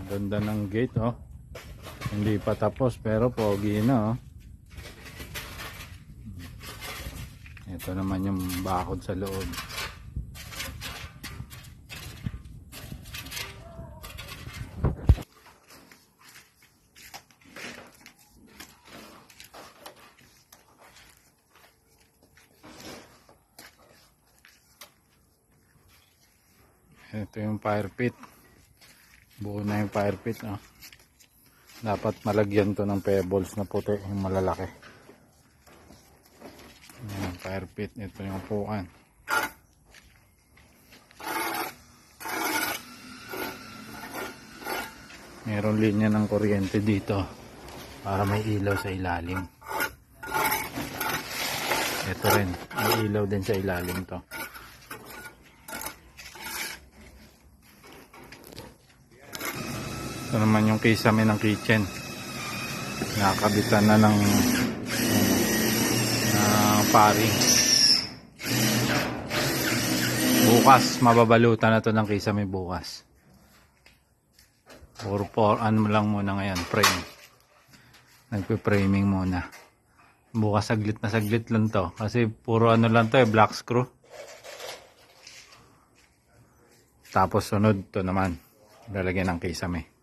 Ganda ng gate, oh. Hindi pa tapos pero pogi na, oh. Ito naman yung bakod sa loob. Ito yung fire pit. Buo na yung fire pit, oh. Dapat malagyan to ng pebbles na puti, yung malalaki. Ayan, fire pit. Ito yung upuan. Meron linya ng kuryente dito para may ilaw sa ilalim. Ito rin, may ilaw din sa ilalim to. Ito naman yung kisame ng kitchen. Nakabitan na ng paring. Bukas, mababalutan na to ng kisame bukas. Or ano lang muna ngayon, frame. Nagpe-framing muna. Bukas saglit na saglit lang to. Kasi puro ano lang to, black screw. Tapos sunod to naman, lalagyan ng kisame.